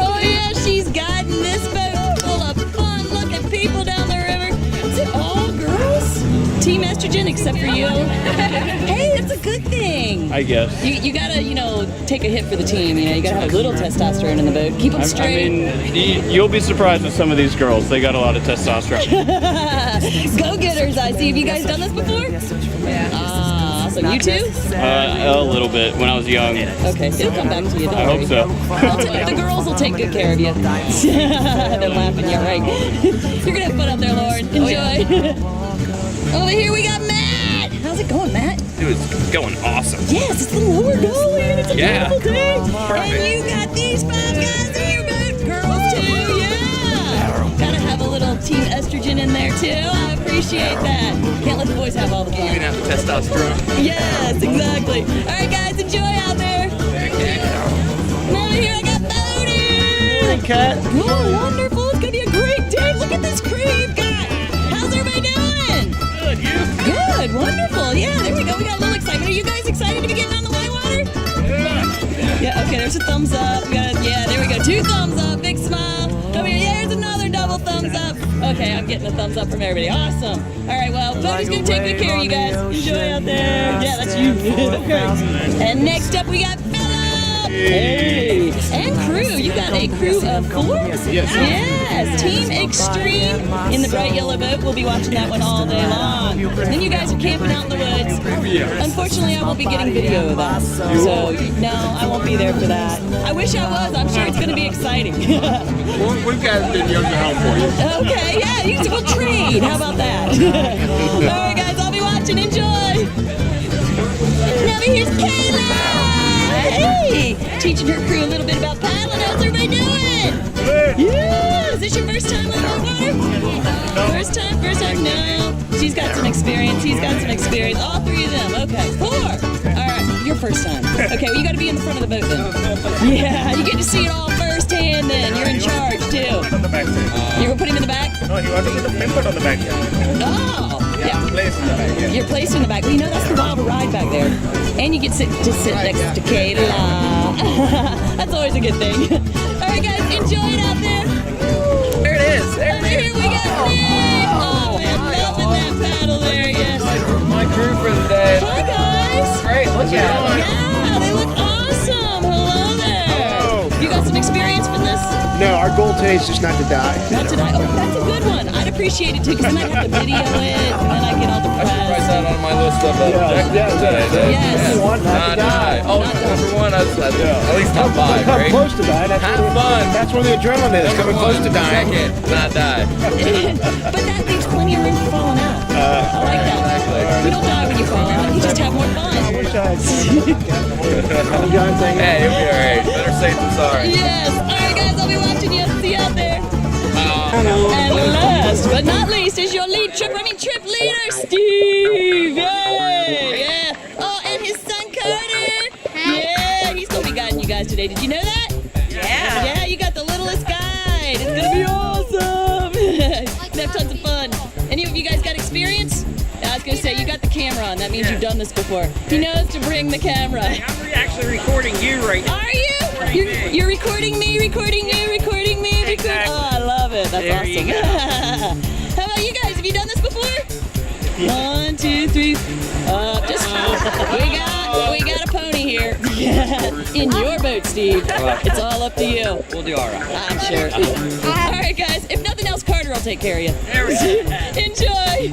Oh yeah, she's guiding this boat full of fun-looking people down the river. Is it all girls? Team estrogen, except for you. Hey, it's a good thing. I guess. You gotta, take a hit for the team. You gotta have a little testosterone in the boat. Keep them straight. I mean, you'll be surprised with some of these girls. They got a lot of testosterone. Go-getters, I see. Have you guys done this before? Yeah. Awesome. You too? A little bit when I was young. Okay, it'll come back to you. Don't I hope so. The girls will take good care of you. They're laughing, yeah, right. You're gonna have fun out there, Lauren. Enjoy. Over here we got Matt. How's it going, Matt? Dude, it's going awesome. Yes, it's the lower Gauley, and it's a beautiful day. Perfect. And you got these 5 guys in your boat. Girls too, yeah. Gotta have a little team estrogen in there too. I appreciate that. Can't let the boys have all the fun. Even have the testosterone. Yes, exactly. All right, guys, enjoy out there. And over here I got Bodie. Hey, Kat. Oh, wonderful. It's gonna be a great day. Look at this crew you've got. How's everybody doing? Good, you? Good, wonderful. Yeah, there we go. We got a little excitement. Are you guys excited to be getting on the whitewater? Yeah, okay, there's a thumbs up. Yeah, there we go. 2 thumbs up. Big smile. Over here. Yeah, there's another double thumbs up. Okay, I'm getting a thumbs up from everybody. Awesome. All right, well, Bodie's going to take good care of you guys. Enjoy out there. Yeah, that's you. Okay. And next up, we got Philip. Hey. And crew. You got a crew of 4? Yes. Yes. Team Extreme in the bright yellow boat. We'll be watching that one all day long. Then you guys are camping out in the woods. Unfortunately, I won't be getting video of that. So, no, I won't be there for that. I wish I was. I'm sure it's going to be exciting. We've got video home for you. Okay, yeah, we'll trade. How about that? All right, guys, I'll be watching. Enjoy. Now here's Kayla. Hey, teaching her crew a little bit about paddling. How's everybody doing? Good. Yeah. Is this your first time on the water? First time? No. She's got some experience. He's got some experience. All 3 of them. Okay, 4. All right, your first time. Okay, well, you got to be in the front of the boat then. Yeah, you get to see it all firsthand then. You're in charge too. On the back side. You're going to put him in the back? No, you want to put the member on the back side. Oh, yeah. Place in the back, yeah. You're placed in the back. Well, that's the wild ride back there. And you get to sit next to Kayla. That's always a good thing. All right, guys, enjoy it out there. There it is. Over here we got Nick. Oh, man, loving that paddle there, yes. My crew for the day. Hi, guys. Great, look at them. Yeah, they look awesome. Hello there. You got some experience for this? No, our goal today is just not to die. Not tonight. Oh, that's a good one. I'd appreciate it too, because then I'd have to video it, and then I get all the I should write press. that on my list of objectives today. Yes. One, not to die. Oh, number 1, at least not die, Come right? close to die. Have fun. That's where the adrenaline is. Number Coming close 1, to dying. second, not die. But that leaves plenty of room for falling out. I like that. You don't die when you fall out. You just have more fun. I wish I had John thing. Hey, you'll be alright. Better safe than sorry. Yes. All right, guys, I'll be watching you. See you out there. And last but not least is your trip leader, Steve. Yay! Yeah. Oh, and his son Carter. Yeah, he's gonna be guiding you guys today. Did you know that? Yeah. Yeah, you got the littlest guide. It's gonna be awesome. Gonna have tons of fun. Any of you guys got experience? I was gonna say you got the camera on. That means you've done this before. He knows to bring the camera. I'm actually recording you right now. Are you? You're recording me, recording you, recording me, recording. Exactly. Oh, I love it. That's There you awesome. How about you guys? Have you done this before? 1, 2, 3. We got a pony here. In your boat, Steve. It's all up to you. We'll do alright. I'm sure. All right, guys. If nothing else, Carter will take care of you. There we go. Enjoy.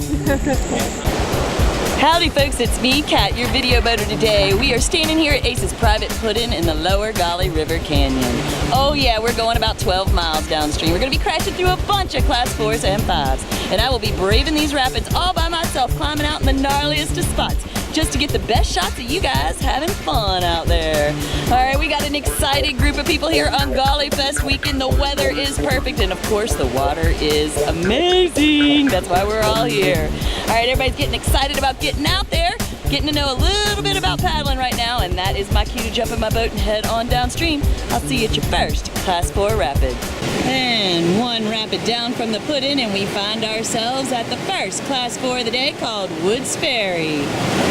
Howdy folks, it's me, Kat, your video boater today. We are standing here at Ace's Private Put-In in the lower Gauley River Canyon. Oh yeah, we're going about 12 miles downstream. We're gonna be crashing through a bunch of Class 4s and 5s. And I will be braving these rapids all by myself, climbing out in the gnarliest of spots, just to get the best shots of you guys having fun out there. All right, we got an excited group of people here on Gauley Fest weekend. The weather is perfect, and of course the water is amazing. That's why we're all here. All right, everybody's getting excited about getting out there. getting to know a little bit about paddling right now, and that is my cue to jump in my boat and head on downstream. I'll see you at your first Class 4 rapid. And one rapid down from the put-in, and we find ourselves at the first Class 4 of the day, called Woods Ferry.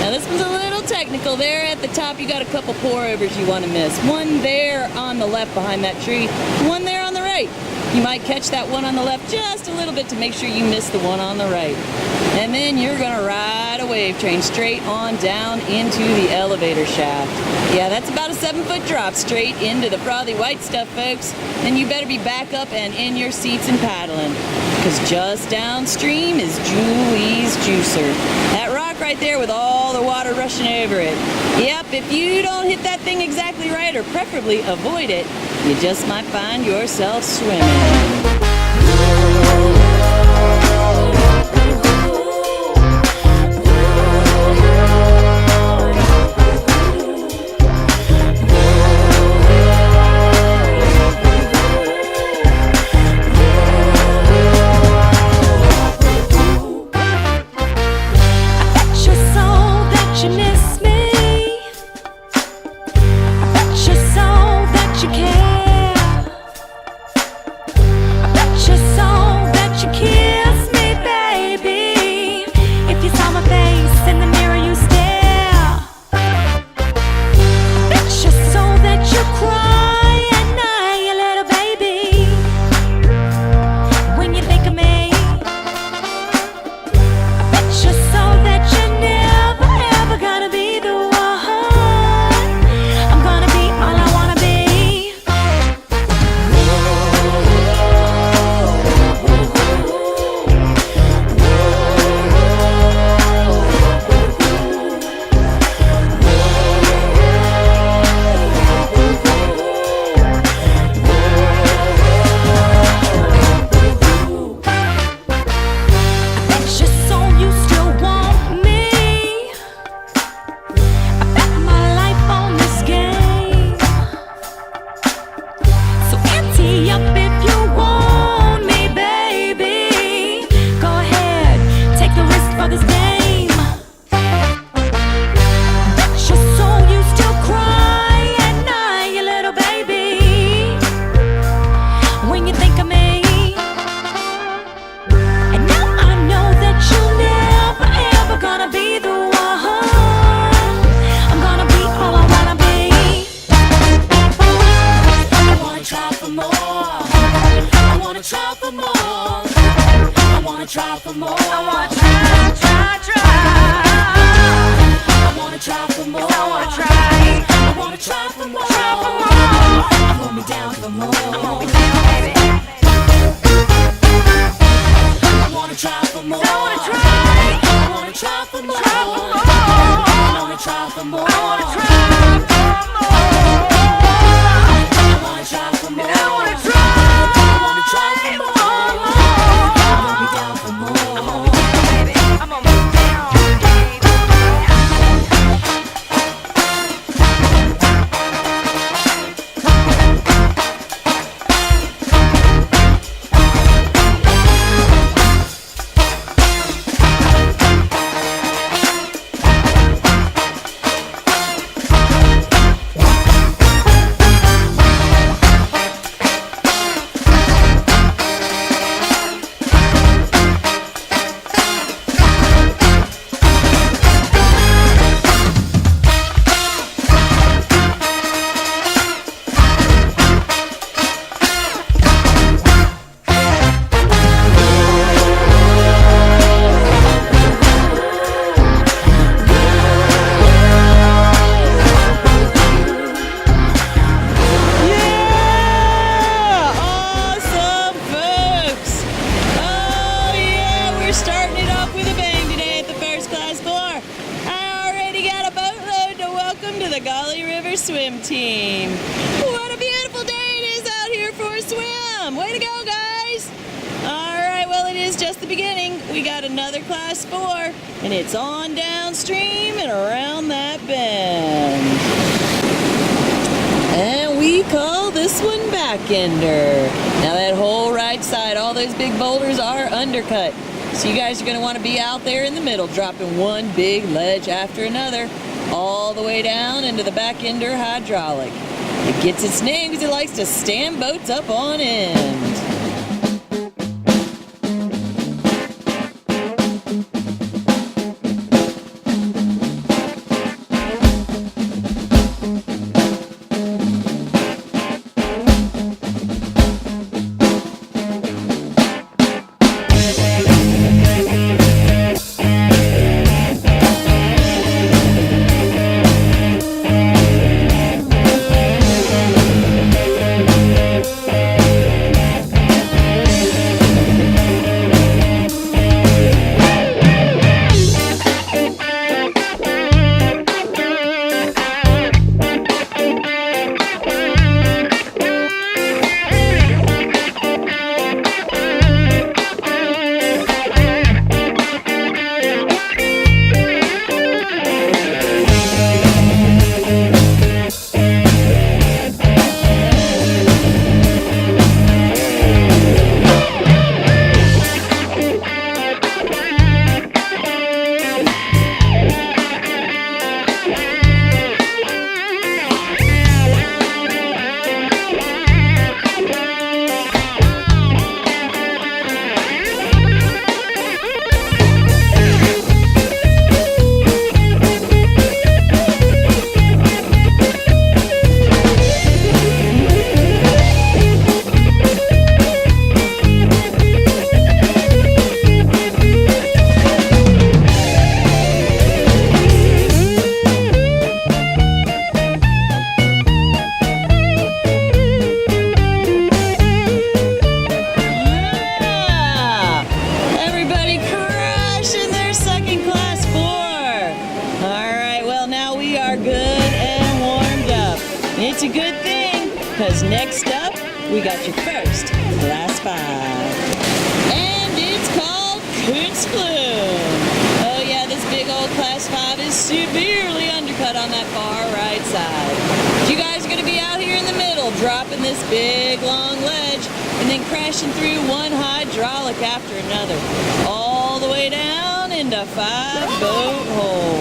Now this one's a little technical. There at the top you got a couple pour-overs you want to miss. One there on the left behind that tree, one there on the right. You might catch that one on the left just a little bit to make sure you miss the one on the right. And then you're gonna ride a wave train straight on down into the elevator shaft. Yeah, that's about a 7-foot drop straight into the frothy white stuff, folks. And you better be back up and in your seats and paddling, because just downstream is Julie's Juicer. That rock right there with all the water rushing over it. Yep, if you don't hit that thing exactly right, or preferably avoid it, you just might find yourself swimming. the Gauley River swim team. What a beautiful day it is out here for a swim. Way to go, guys. All right, well, it is just the beginning. We got another class 4, and it's on downstream and around that bend. And we call this one backender. Now that whole right side, all those big boulders are undercut. So you guys are going to want to be out there in the middle, dropping one big ledge after another, all the way down into the back ender hydraulic. It gets its name because it likes to stand boats up on end. It's a good thing, because next up, we got your first Class 5. And it's called Corkscrew. Oh yeah, this big old Class 5 is severely undercut on that far right side. You guys are going to be out here in the middle, dropping this big long ledge, and then crashing through one hydraulic after another, all the way down into 5-boat hole.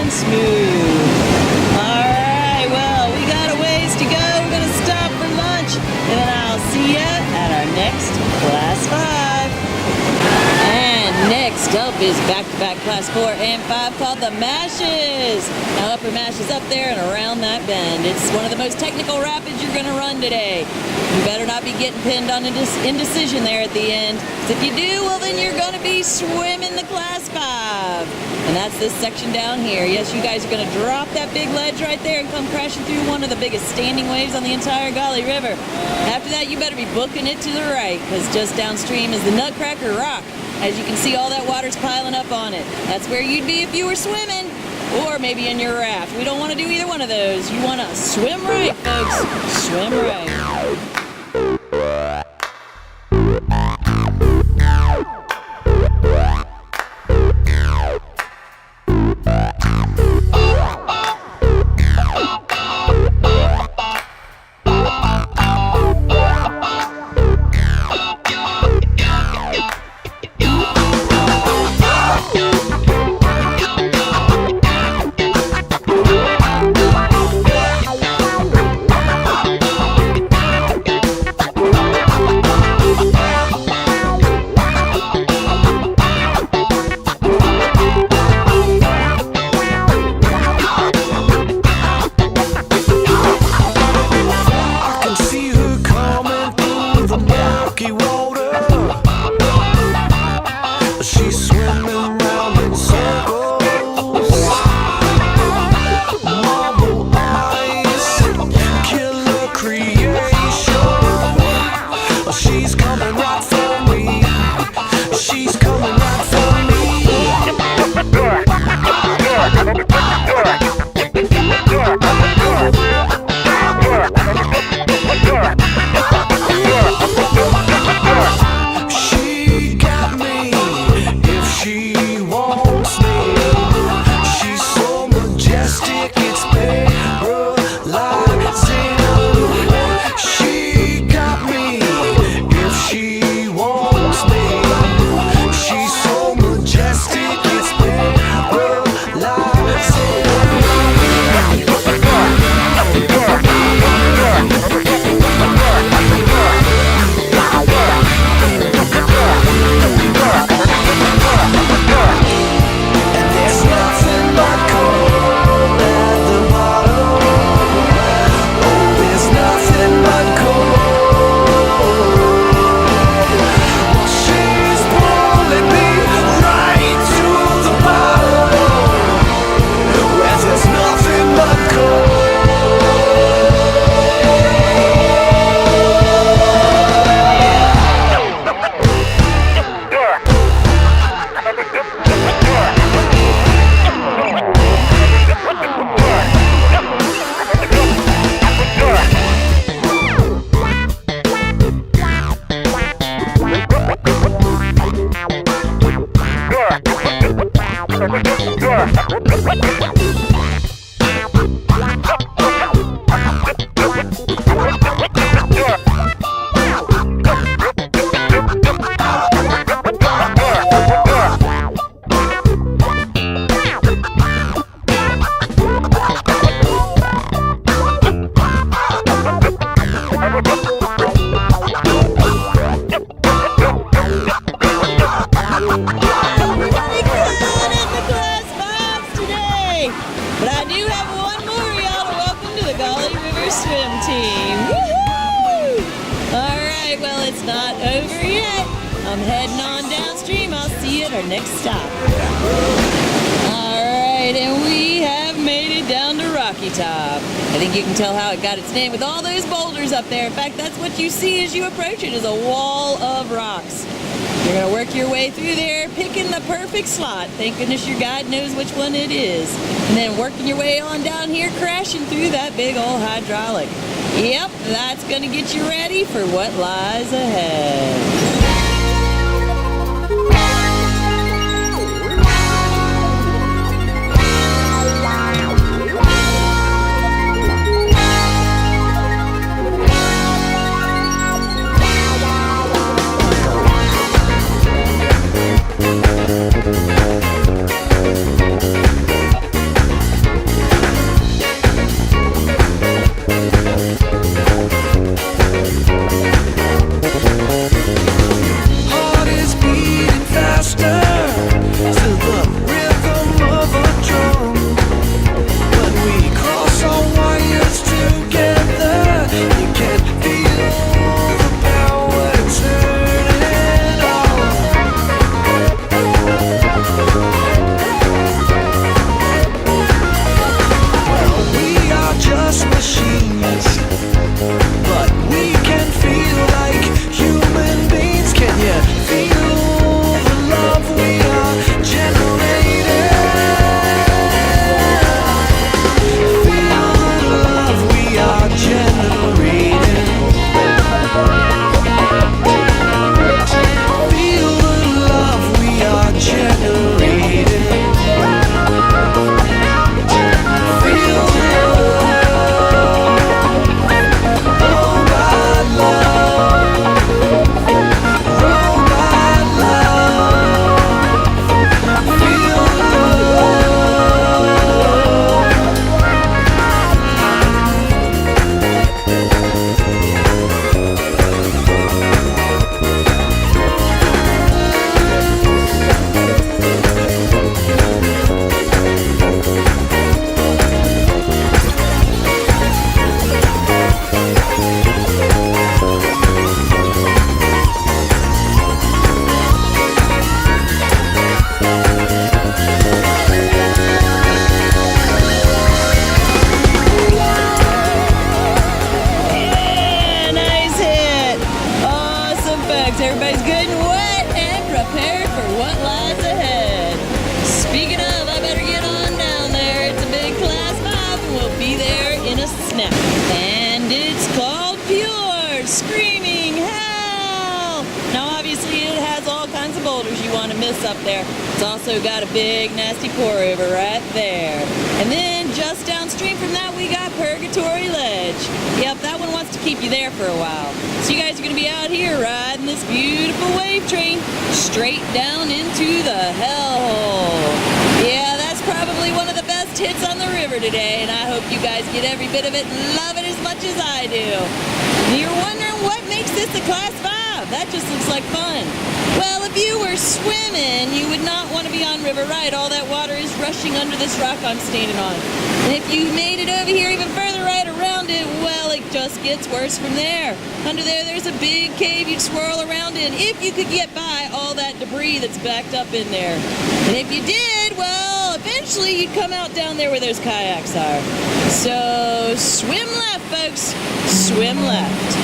Smooth. All right, well, we got is back-to-back Class 4 and 5 called the Mashes. Now Upper Mash is up there and around that bend. It's one of the most technical rapids you're going to run today. You better not be getting pinned on indecision there at the end. If you do, well then you're going to be swimming the Class 5. And that's this section down here. Yes, you guys are going to drop that big ledge right there and come crashing through one of the biggest standing waves on the entire Gauley River. After that, you better be booking it to the right, because just downstream is the Nutcracker Rock. As you can see, all that water's piling up on it. That's where you'd be if you were swimming, or maybe in your raft. We don't want to do either one of those. You want to swim right, folks. Swim right. She's swimming round in circles, marble eyes, killer creation. She's coming right for me. She's coming right for me. She got me if she wants me. She's so majestic, it's paralyzing. She got me if she wants me. She's so majestic, it's paralyzing. There's nothing but cold at the bottom. Oh, there's nothing but cold. Well, she's pulling me right to the bottom, where there's nothing but cold. Everybody good in the Class 5s today. But I do have one more, y'all, to welcome to the Gauley River Swim Team. Woohoo! All right, well, it's not over yet. I'm heading on downstream. I'll see you at our next stop. All right, and we have made it down to Rocky Top. I think you can tell how it got its name with all those boulders up there. In fact, that's what you see as you approach it, is a wall of rocks. You're going to work your way through there, picking the perfect slot. Thank goodness your guide knows which one it is. And then working your way on down here, crashing through that big old hydraulic. Yep, that's going to get you ready for what lies ahead. cliffs up there. It's also got a big nasty pour over right there. And then just downstream from that we got Purgatory Ledge. Yep, that one wants to keep you there for a while. So you guys are going to be out here riding this beautiful wave train straight down into the hellhole. Yeah, that's probably one of the best hits on the river today, and I hope you guys get every bit of it and love it as much as I do. And you're wondering what makes this a Class 5? That just looks like fun. Well, if you were swimming, you would not want to be on River Right. All that water is rushing under this rock I'm standing on. And if you made it over here even further right around it, well, it just gets worse from there. Under there, there's a big cave you'd swirl around in if you could get by all that debris that's backed up in there. And if you did, well, eventually you'd come out down there where those kayaks are. So swim left, folks. Swim left.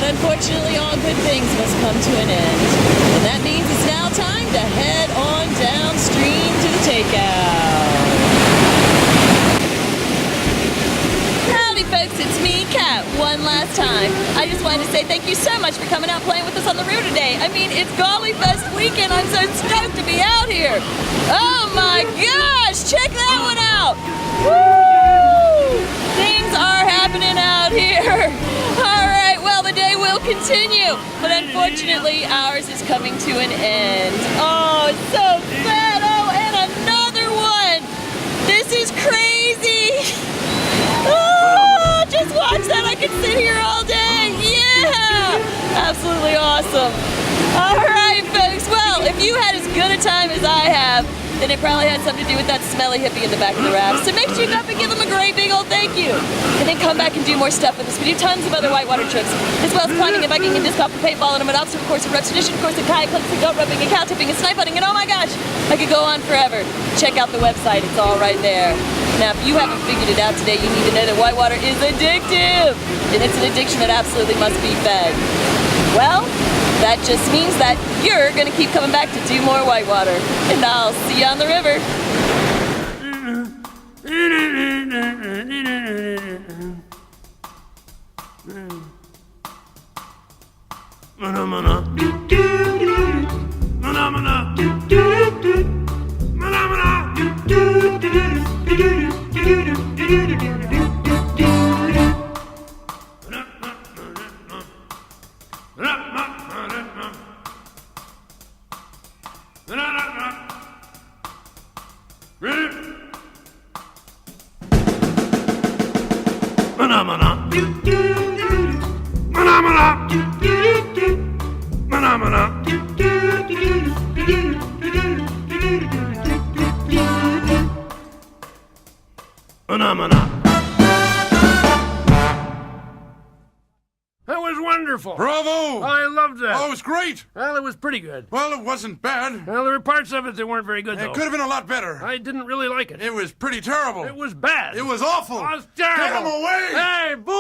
Unfortunately, all good things must come to an end. And that means it's now time to head on downstream to the takeout. Howdy folks, it's me, Kat, one last time. I just wanted to say thank you so much for coming out playing with us on the river today. I mean, it's Gauley Fest weekend. I'm so stoked to be out here. Oh my gosh, check that one out. Woo! Things are happening out here. All right, well, the day will continue, but unfortunately, ours is coming to an end. Oh, it's so sad. Oh, and another one. This is crazy. Oh, just watch that. I could sit here all day. Yeah, absolutely awesome. All right, folks. Well, if you had as good a time as I have, then it probably had something to do with that smelly hippie in the back of the raft. So make sure you go up and give them a great big old thank you. And then come back and do more stuff with us. We do tons of other whitewater trips, as well as climbing and biking and disc golf and paintball and a obstacle course and rope tradition, of course, and kayak clips and goat roping and cow tipping and snipe hunting. And oh my gosh, I could go on forever. Check out the website. It's all right there. Now, if you haven't figured it out today, you need to know that whitewater is addictive. And it's an addiction that absolutely must be fed. Well, that just means that you're going to keep coming back to do more whitewater. And I'll see you on the river. That was wonderful. Bravo! I loved that. Oh, it was great. Well, it was pretty good. Well, it wasn't bad. Well, there were parts of it that weren't very good, though. It could have been a lot better. I didn't really like it. It was pretty terrible. It was bad. It was awful. It was terrible. Get him away! Hey, boo!